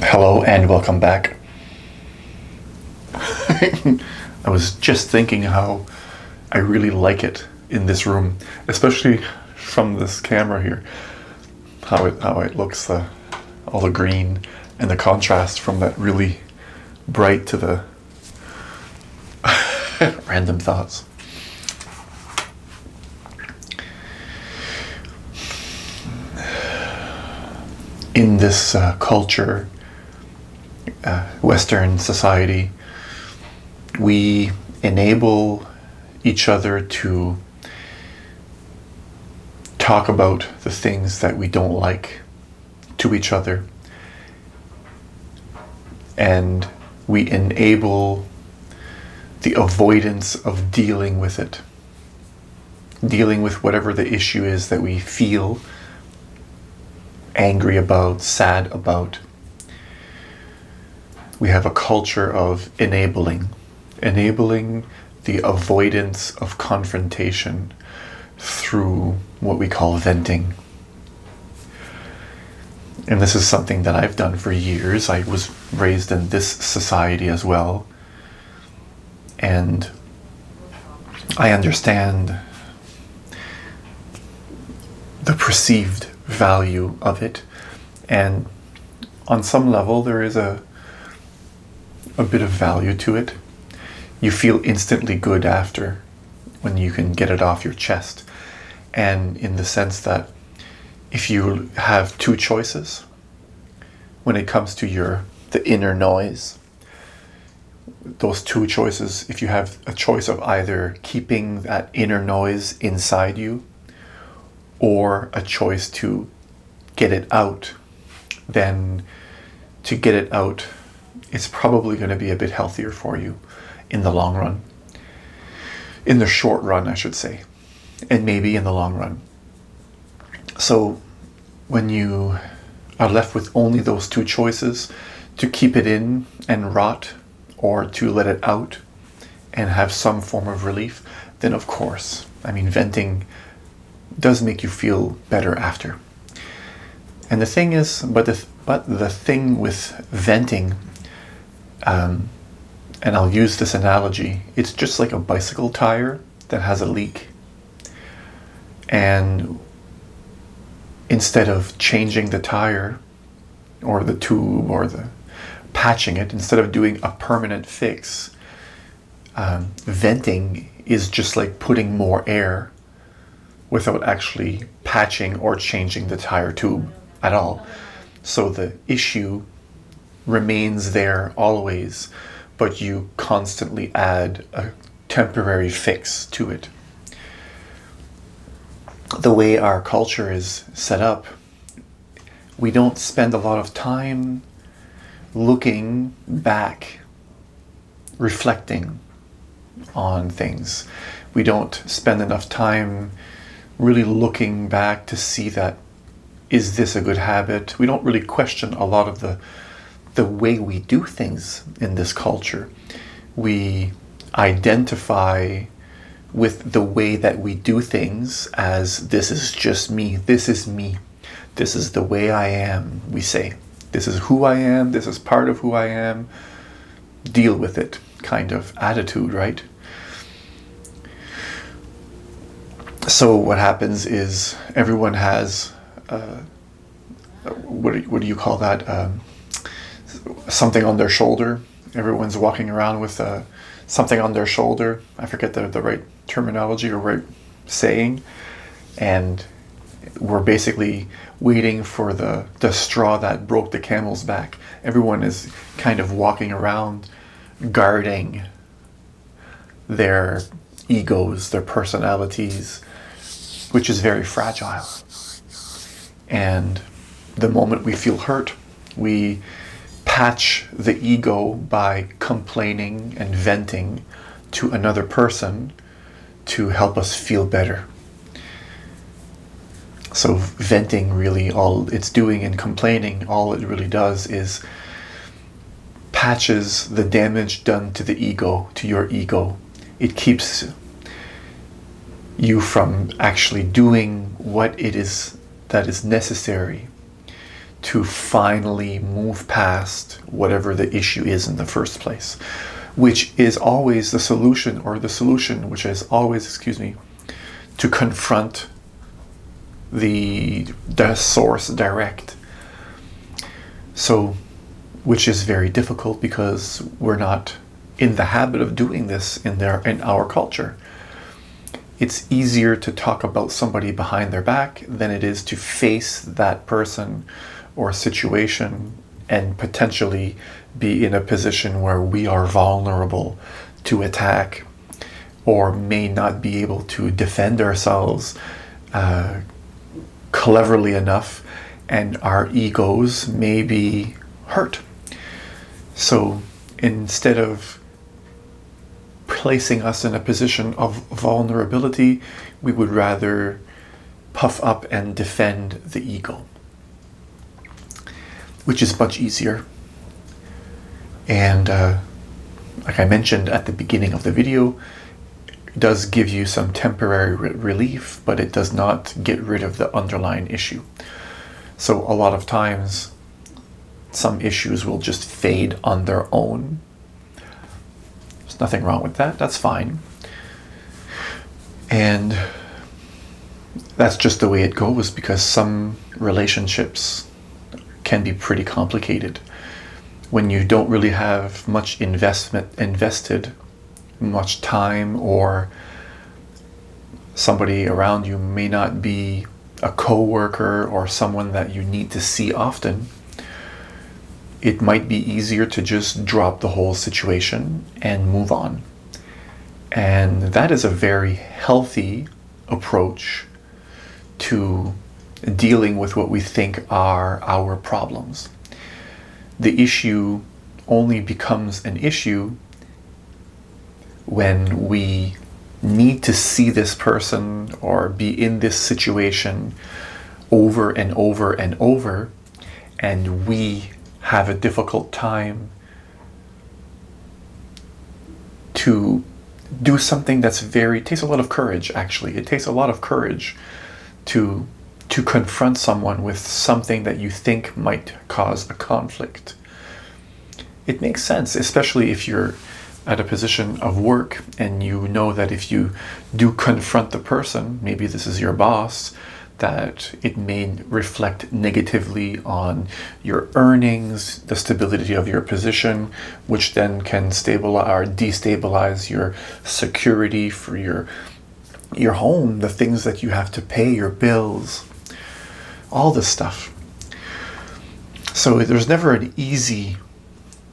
Hello and welcome back. I was just thinking how I really like it in this room, especially from this camera here. How it looks, all the green and the contrast from that really bright to the random thoughts. In this culture, Western society, we enable each other to talk about the things that we don't like to each other, and we enable the avoidance of dealing with it, dealing with whatever the issue is that we feel angry about, sad about. We have a culture of enabling the avoidance of confrontation through what we call venting. And this is something that I've done for years. I was raised in this society as well. And I understand the perceived value of it. And on some level, there is a bit of value to it. You feel instantly good after when you can get it off your chest. And in the sense that if you have two choices when it comes to the inner noise, those two choices, if you have a choice of either keeping that inner noise inside you or a choice to get it out, then to get it out, it's probably going to be a bit healthier for you in the long run. In the short run, I should say. And maybe in the long run. So when you are left with only those two choices, to keep it in and rot, or to let it out and have some form of relief, then of course, venting does make you feel better after. And the thing is, but the thing with venting, and I'll use this analogy, it's just like a bicycle tire that has a leak. And instead of changing the tire or the tube or the patching it, instead of doing a permanent fix, venting is just like putting more air without actually patching or changing the tire tube at all. So the issue remains there always, but you constantly add a temporary fix to it. The way our culture is set up, we don't spend a lot of time looking back, reflecting on things. We don't spend enough time really looking back to see that, is this a good habit? We don't really question a lot of the way we do things in this culture. We identify with the way that we do things as, this is just me, this is me, this is the way I am, we say. This is who I am, this is part of who I am, deal with it kind of attitude, right? So what happens is everyone has, what do you call that? Something on their shoulder. Everyone's walking around with something on their shoulder. I forget the right terminology or right saying. And we're basically waiting for the straw that broke the camel's back. Everyone is kind of walking around guarding their egos, their personalities, which is very fragile. And the moment we feel hurt, we patch the ego by complaining and venting to another person to help us feel better. So venting, really, all it's doing, and complaining, all it really does is patches the damage done to the ego, to your ego. It keeps you from actually doing what it is that is necessary to finally move past whatever the issue is in the first place, which is always the solution, or the solution, which is always, to confront the source direct. So, which is very difficult because we're not in the habit of doing this in our culture. It's easier to talk about somebody behind their back than it is to face that person or situation and potentially be in a position where we are vulnerable to attack or may not be able to defend ourselves cleverly enough, and our egos may be hurt. So instead of placing us in a position of vulnerability, we would rather puff up and defend the ego, which is much easier. And like I mentioned at the beginning of the video, it does give you some temporary relief, but it does not get rid of the underlying issue. So a lot of times, some issues will just fade on their own. There's nothing wrong with that. That's fine. And that's just the way it goes, because some relationships can be pretty complicated. When you don't really have much invested, much time, or somebody around you may not be a co-worker or someone that you need to see often, it might be easier to just drop the whole situation and move on. And that is a very healthy approach to dealing with what we think are our problems. The issue only becomes an issue when we need to see this person or be in this situation over and over and over, and we have a difficult time to do something that's it takes a lot of courage, actually. It takes a lot of courage to confront someone with something that you think might cause a conflict. It makes sense, especially if you're at a position of work and you know that if you do confront the person, maybe this is your boss, that it may reflect negatively on your earnings, the stability of your position, which then can stabilize or destabilize your security for your home, the things that you have to pay, your bills, all this stuff. So there's never an easy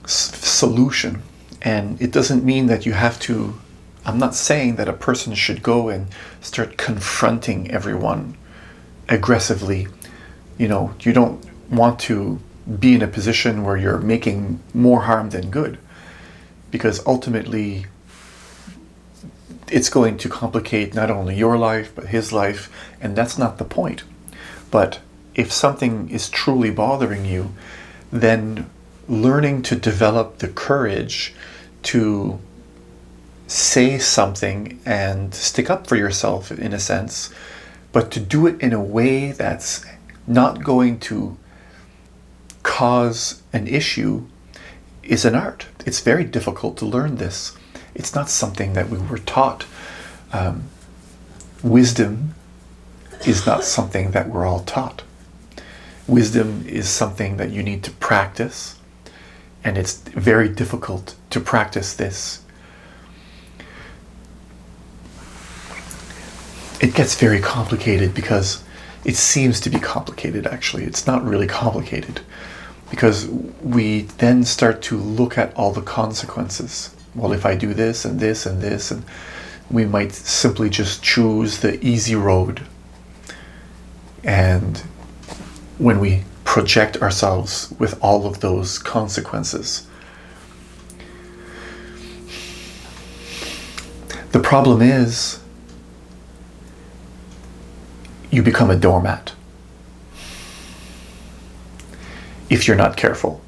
solution, and it doesn't mean that you have to. I'm not saying that a person should go and start confronting everyone aggressively. You don't want to be in a position where you're making more harm than good, because ultimately it's going to complicate not only your life but his life, and that's not the point. But if something is truly bothering you, then learning to develop the courage to say something and stick up for yourself, in a sense, but to do it in a way that's not going to cause an issue, is an art. It's very difficult to learn this. It's not something that we were taught. Wisdom is not something that we're all taught. Wisdom is something that you need to practice, and it's very difficult to practice this. It gets very complicated because it seems to be complicated, actually. It's not really complicated, because we then start to look at all the consequences. Well, if I do this and this and this, and we might simply just choose the easy road. And when we project ourselves with all of those consequences, the problem is you become a doormat if you're not careful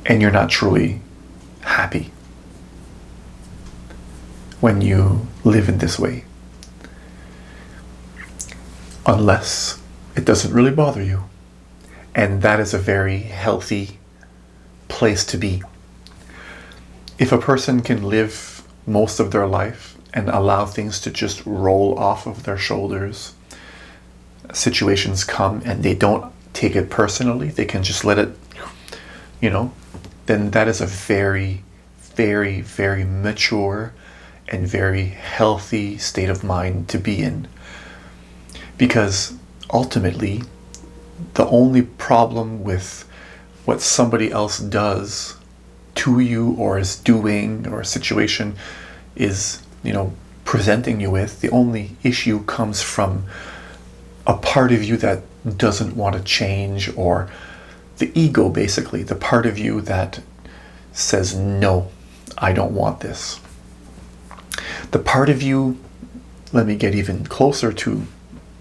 and you're not truly happy when you live in this way, unless it doesn't really bother you. And that is a very healthy place to be. If a person can live most of their life and allow things to just roll off of their shoulders, situations come and they don't take it personally, they can just let it, then that is a very, very, very mature and very healthy state of mind to be in. Because ultimately, the only problem with what somebody else does to you or is doing or a situation is, presenting you with, the only issue comes from a part of you that doesn't want to change, or the ego, basically, the part of you that says, no, I don't want this. The part of you, let me get even closer to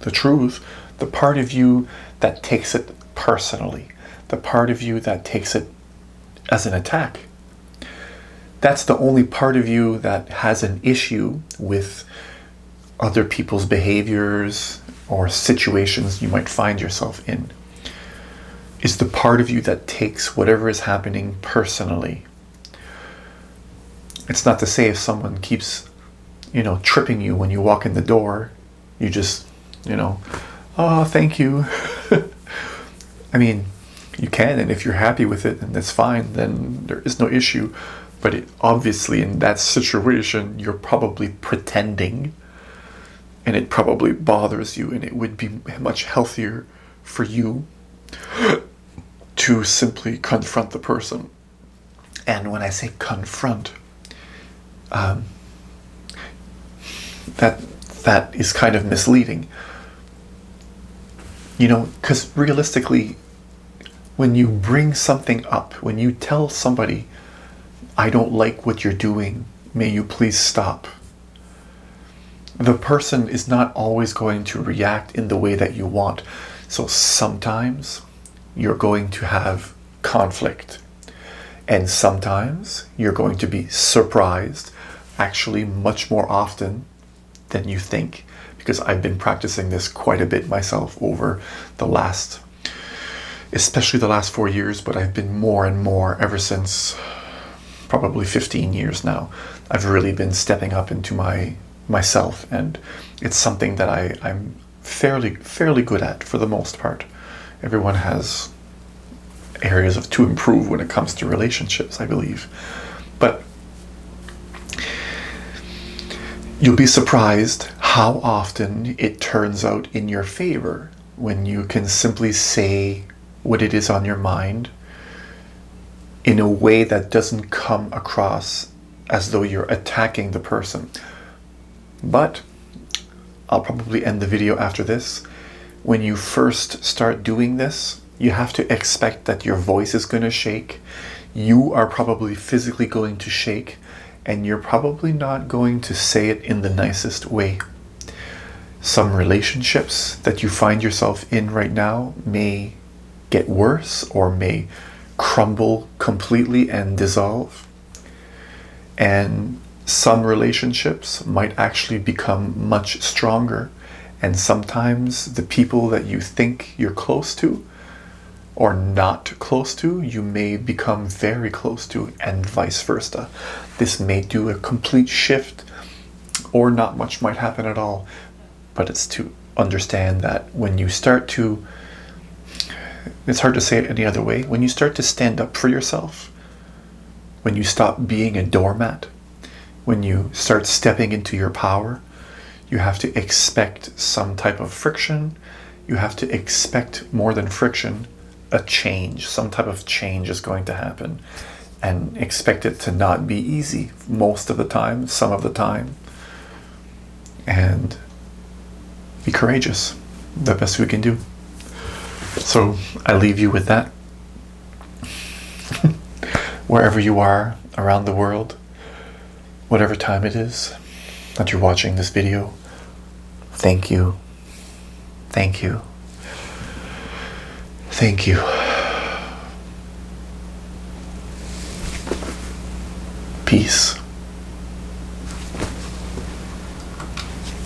the truth, the part of you that takes it personally, the part of you that takes it as an attack. That's the only part of you that has an issue with other people's behaviors or situations you might find yourself in. It's the part of you that takes whatever is happening personally. It's not to say if someone keeps, tripping you when you walk in the door, you just, oh, thank you. I mean, you can, and if you're happy with it, and that's fine, then there is no issue. But obviously in that situation, you're probably pretending, and it probably bothers you, and it would be much healthier for you to simply confront the person. And when I say confront, that is kind of misleading. Because realistically, when you bring something up, when you tell somebody, I don't like what you're doing, may you please stop, the person is not always going to react in the way that you want. So sometimes you're going to have conflict, and sometimes you're going to be surprised, actually much more often than you think, because I've been practicing this quite a bit myself over especially the last 4 years, but I've been more and more ever since probably 15 years now. I've really been stepping up into myself, and it's something that I'm fairly good at for the most part. Everyone has areas to improve when it comes to relationships, I believe. But you'll be surprised how often it turns out in your favor when you can simply say what it is on your mind in a way that doesn't come across as though you're attacking the person. But I'll probably end the video after this. When you first start doing this, you have to expect that your voice is going to shake. You are probably physically going to shake, and you're probably not going to say it in the nicest way. Some relationships that you find yourself in right now may get worse or may crumble completely and dissolve. And some relationships might actually become much stronger. And sometimes the people that you think you're close to or not close to, you may become very close to, and vice versa. This may do a complete shift, or not much might happen at all. But it's to understand that when you start to, it's hard to say it any other way, when you start to stand up for yourself, when you stop being a doormat, when you start stepping into your power, you have to expect some type of friction. You have to expect more than friction, a change. Some type of change is going to happen, and expect it to not be easy most of the time, some of the time. And be courageous, the best we can do. So I leave you with that. Wherever you are around the world, whatever time it is that you're watching this video, thank you. Thank you. Thank you. Peace.